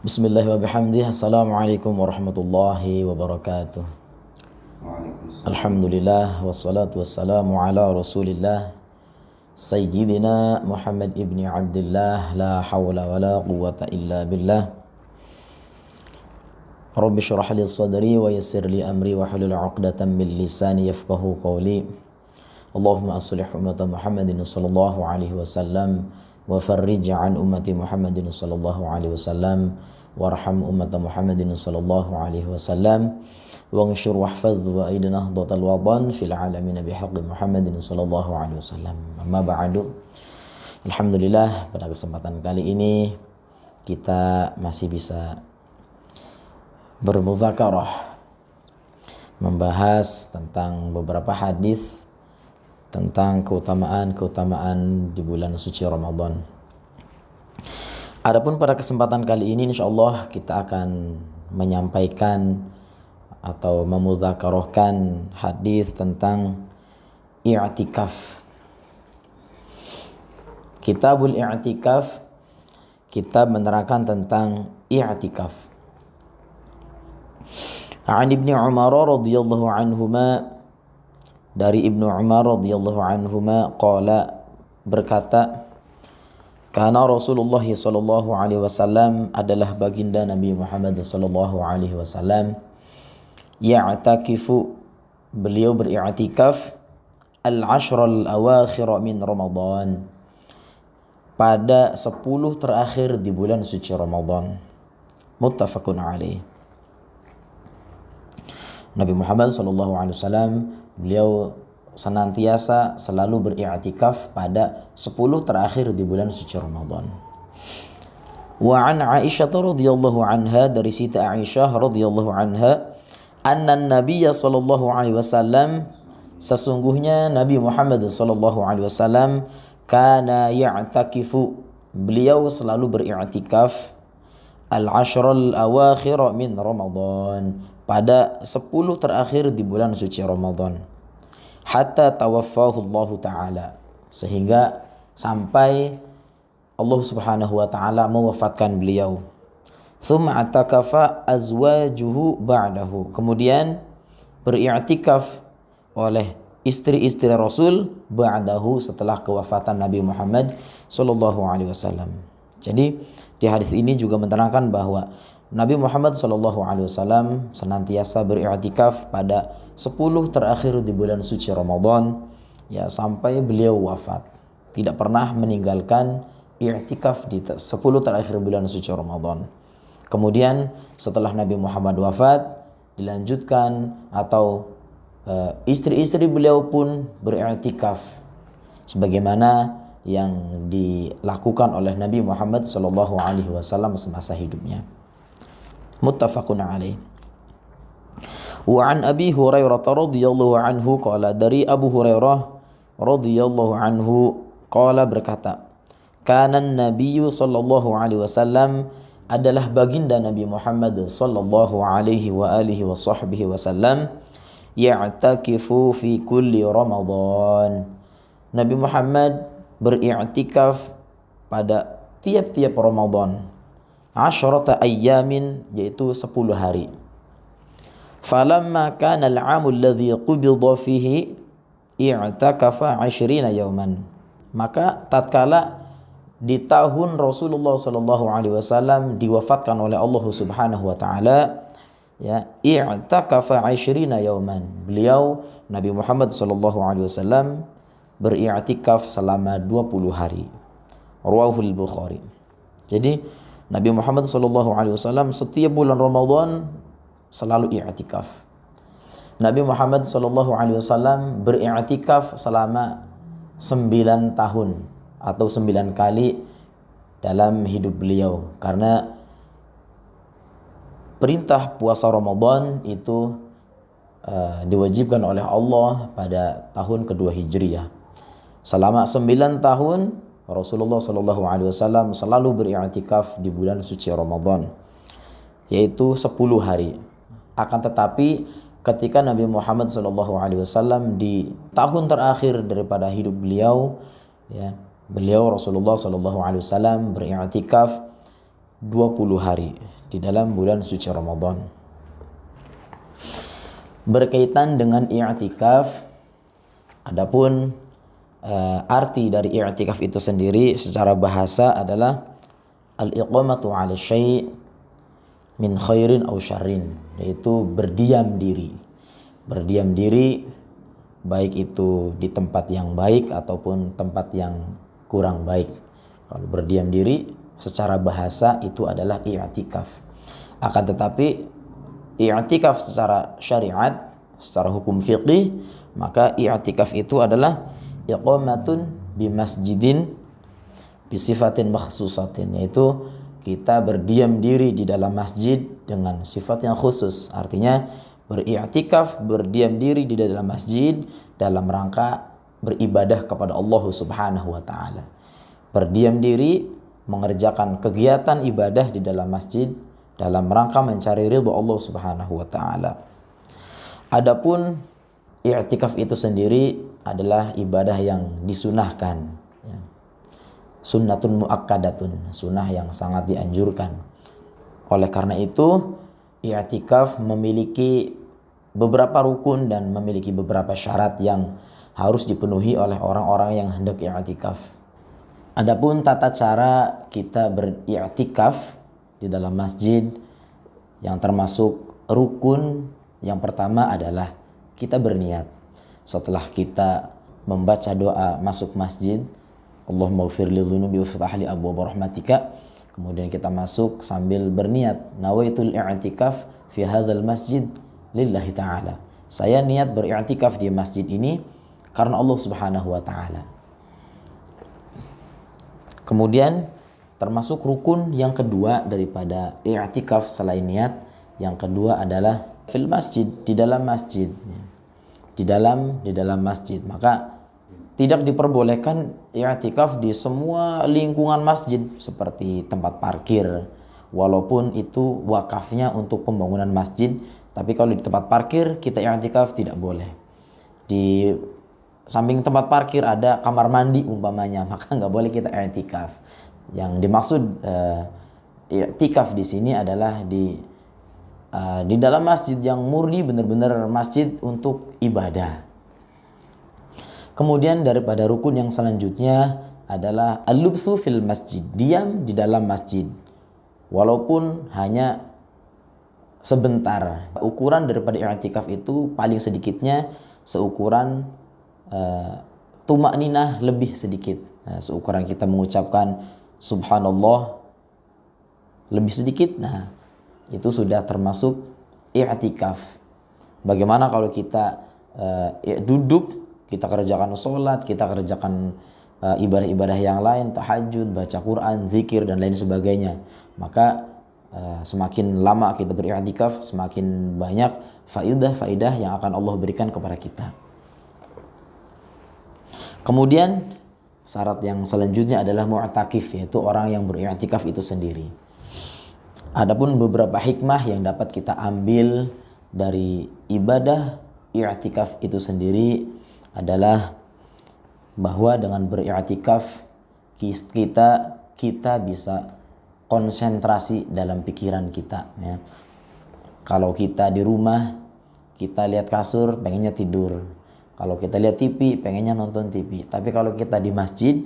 Bismillah wa bihamdih. Assalamualaikum warahmatullahi wabarakatuh. Waalaikumsalam. Alhamdulillah wassalatu wassalamu ala rasulillah Sayyidina Muhammad ibni Abdullah. La hawla wa la quwwata illa billah. Rabbi syrah li sadri wa yassir li amri wa hlul 'uqdatam min lisani yafqahu qawli. Allahumma aslih ummata Muhammadin sallallahu alaihi wasallam wa farrij an ummati Muhammadin sallallahu alaihi wasallam warham ummata Muhammadin sallallahu alaihi wasallam wanshur wahfadz wa aidin ahdatal wadan fil alamin bihaqqi Muhammadin sallallahu alaihi wasallam. Amma ba'du. Alhamdulillah, pada kesempatan kali ini kita masih bisa bermudzakarah membahas tentang beberapa hadis tentang keutamaan di bulan suci Ramadan. Adapun pada kesempatan kali ini insyaallah kita akan menyampaikan atau memudzakarahkan hadis tentang i'tikaf. Kitabul I'tikaf, kitab menerangkan tentang i'tikaf. An Ibnu Umar radhiyallahu anhuma, dari Ibnu Umar radhiyallahu anhuma qala, berkata, kana Rasulullah sallallahu alaihi wasallam, adalah baginda Nabi Muhammad sallallahu alaihi wasallam, ya'takifu, beliau beri'tikaf, al-ashral awakhir min Ramadan, pada 10 terakhir di bulan suci Ramadan. Muttafaqun alaih. Nabi Muhammad sallallahu alaihi wasallam, beliau senantiasa selalu beri'tikaf pada 10 terakhir di bulan suci Ramadan. Wa an Aisyah radhiyallahu anha, dari Siti Aisyah radhiyallahu anha, anna Nabiyya sallallahu alaihi wasallam, sesungguhnya Nabi Muhammad sallallahu alaihi wasallam, kana ya'takifu, beliau selalu beri'tikaf, al-ashral awakhir min Ramadan, pada 10 terakhir di bulan suci Ramadan. Hatta tawaffahu Allah Ta'ala, sehingga sampai Allah Subhanahu wa Ta'ala mewafatkan beliau. Thumma atakafa azwajuhu ba'dahu, kemudian beri'tikaf oleh istri-istri Rasul ba'dahu, setelah kewafatan Nabi Muhammad sallallahu alaihi wasallam. Jadi di hadis ini juga menerangkan bahwa Nabi Muhammad SAW senantiasa beri'tikaf pada 10 terakhir di bulan suci Ramadan, ya, sampai beliau wafat. Tidak pernah meninggalkan i'tikaf di 10 terakhir bulan suci Ramadan. Kemudian setelah Nabi Muhammad wafat, dilanjutkan atau istri-istri beliau pun beri'tikaf sebagaimana yang dilakukan oleh Nabi Muhammad SAW semasa hidupnya. Muttafaqun alaih. Wa an Abi Hurairah radhiyallahu anhu qala, dari Abu Hurairah radhiyallahu anhu qala, berkata, kana Nabi sallallahu alaihi wasallam, adalah baginda Nabi Muhammad sallallahu alaihi wa alihi wa sahbihi wasallam, ya'takifu fi kulli Ramadan, Nabi Muhammad beri'tikaf pada tiap-tiap Ramadan, asyrata ayyamin, yaitu 10 hari. Falamma kana al-'amu alladhi qubida fihi i'takafa 20 yawman, maka tatkala di tahun Rasulullah sallallahu alaihi wasallam diwafatkan oleh Allah Subhanahu wa taala, ya, i'takafa 20 yawman, beliau Nabi Muhammad sallallahu alaihi wasallam beri'tikaf selama 20 hari. Rawahul Bukhari. Jadi Nabi Muhammad SAW setiap bulan Ramadan selalu i'tikaf. Nabi Muhammad SAW beri'tikaf selama 9 tahun atau 9 kali dalam hidup beliau, karena perintah puasa Ramadan itu diwajibkan oleh Allah pada tahun kedua Hijriyah. Selama 9 tahun Rasulullah SAW selalu beri'tikaf di bulan suci Ramadan, yaitu 10 hari. Akan tetapi ketika Nabi Muhammad SAW di tahun terakhir daripada hidup beliau, ya, beliau Rasulullah SAW beri'tikaf 20 hari di dalam bulan suci Ramadan. Berkaitan dengan i'tikaf, adapun arti dari i'tikaf itu sendiri secara bahasa adalah al-iqamatu 'ala syai' min khairin aw syarrin, yaitu berdiam diri. Berdiam diri baik itu di tempat yang baik ataupun tempat yang kurang baik. Kalau berdiam diri secara bahasa itu adalah i'tikaf. Akan tetapi i'tikaf secara syariat, secara hukum fiqih, maka i'tikaf itu adalah iqamatun bi masjidin bi sifatin makhsusatin, yaitu kita berdiam diri di dalam masjid dengan sifat yang khusus. Artinya beriktikaf, berdiam diri di dalam masjid dalam rangka beribadah kepada Allah Subhanahu wa taala. Berdiam diri mengerjakan kegiatan ibadah di dalam masjid dalam rangka mencari ridha Allah Subhanahu wa taala. Adapun i'tikaf itu sendiri adalah ibadah yang disunahkan, ya. Sunnatun muakkadatun, sunnah yang sangat dianjurkan. Oleh karena itu, i'tikaf memiliki beberapa rukun dan memiliki beberapa syarat yang harus dipenuhi oleh orang-orang yang hendak i'tikaf. Adapun tata cara kita beriktikaf di dalam masjid yang termasuk rukun yang pertama adalah kita berniat. Setelah kita membaca doa masuk masjid, Allahumma ighfir li dhunubi wa ftah li abwaab rahmatika, kemudian kita masuk sambil berniat, nawaitul i'tikaf fi hadzal masjid lillahi ta'ala. Saya niat beriktikaf di masjid ini karena Allah Subhanahu wa taala. Kemudian termasuk rukun yang kedua daripada i'tikaf selain niat, yang kedua adalah fil masjid, di dalam masjid. Di dalam masjid. Maka tidak diperbolehkan i'tikaf di semua lingkungan masjid seperti tempat parkir, walaupun itu wakafnya untuk pembangunan masjid. Tapi kalau di tempat parkir kita i'tikaf tidak boleh. Di samping tempat parkir ada kamar mandi umpamanya, maka nggak boleh kita i'tikaf. Yang dimaksud i'tikaf di sini adalah di dalam masjid yang murni, benar-benar masjid untuk ibadah. Kemudian daripada rukun yang selanjutnya adalah al-lubthu fil masjid, diam di dalam masjid walaupun hanya sebentar. Ukuran daripada i'tikaf itu paling sedikitnya seukuran tumakninah lebih sedikit. Seukuran kita mengucapkan subhanallah lebih sedikit, nah itu sudah termasuk i'tikaf. Bagaimana kalau kita duduk, kita kerjakan sholat, kita kerjakan ibadah-ibadah yang lain, tahajud, baca Quran, zikir dan lain sebagainya, maka semakin lama kita beriktikaf, semakin banyak faidah yang akan Allah berikan kepada kita. Kemudian syarat yang selanjutnya adalah mu'takif, yaitu orang yang beriktikaf itu sendiri. Adapun beberapa hikmah yang dapat kita ambil dari ibadah i'tikaf itu sendiri adalah bahwa dengan beriktikaf kita bisa konsentrasi dalam pikiran kita, ya. Kalau kita di rumah, kita lihat kasur, pengennya tidur. Kalau kita lihat TV, pengennya nonton TV. Tapi kalau kita di masjid,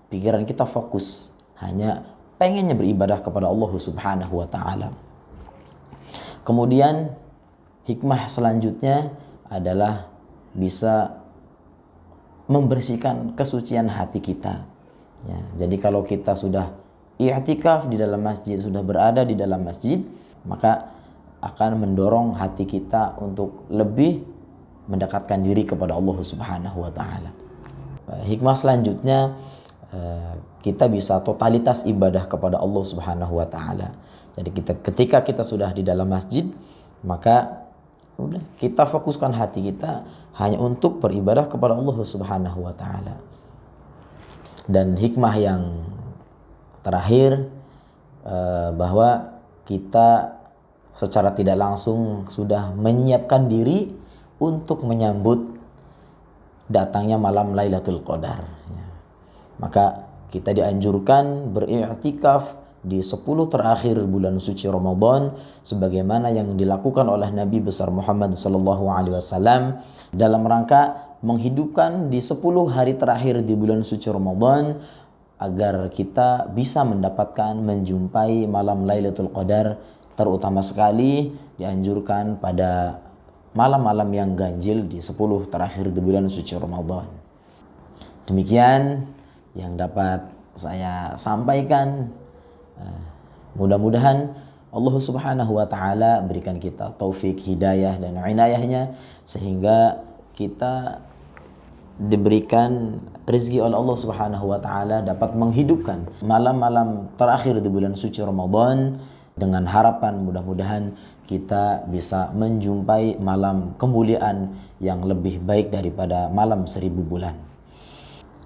pikiran kita fokus, hanya pengennya beribadah kepada Allah Subhanahu wa taala. Kemudian hikmah selanjutnya adalah bisa membersihkan kesucian hati kita, ya. Jadi kalau kita sudah i'tikaf di dalam masjid, sudah berada di dalam masjid, maka akan mendorong hati kita untuk lebih mendekatkan diri kepada Allah Subhanahu wa taala. Hikmah selanjutnya, kita bisa totalitas ibadah kepada Allah Subhanahu wa taala. Jadi ketika kita sudah di dalam masjid, maka udah kita fokuskan hati kita hanya untuk beribadah kepada Allah Subhanahu wa taala. Dan hikmah yang terakhir, bahwa kita secara tidak langsung sudah menyiapkan diri untuk menyambut datangnya malam Lailatul Qadar, ya. Maka kita dianjurkan beriktikaf di 10 terakhir bulan suci Ramadan sebagaimana yang dilakukan oleh Nabi besar Muhammad sallallahu alaihi wasallam dalam rangka menghidupkan di 10 hari terakhir di bulan suci Ramadan agar kita bisa mendapatkan menjumpai malam Lailatul Qadar, terutama sekali dianjurkan pada malam-malam yang ganjil di 10 terakhir di bulan suci Ramadan. Demikian yang dapat saya sampaikan. Mudah-mudahan Allah Subhanahu wa taala berikan kita taufik, hidayah dan inayahnya sehingga kita diberikan rezeki oleh Allah Subhanahu wa taala dapat menghidupkan malam-malam terakhir di bulan suci Ramadan dengan harapan mudah-mudahan kita bisa menjumpai malam kemuliaan yang lebih baik daripada malam 1000 bulan.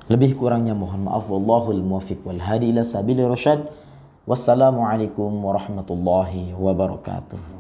Lebih kurangnya mohon maaf, wallahul muwaffiq wal hadi ila sabili rasyad. Wassalamualaikum warahmatullahi wabarakatuh.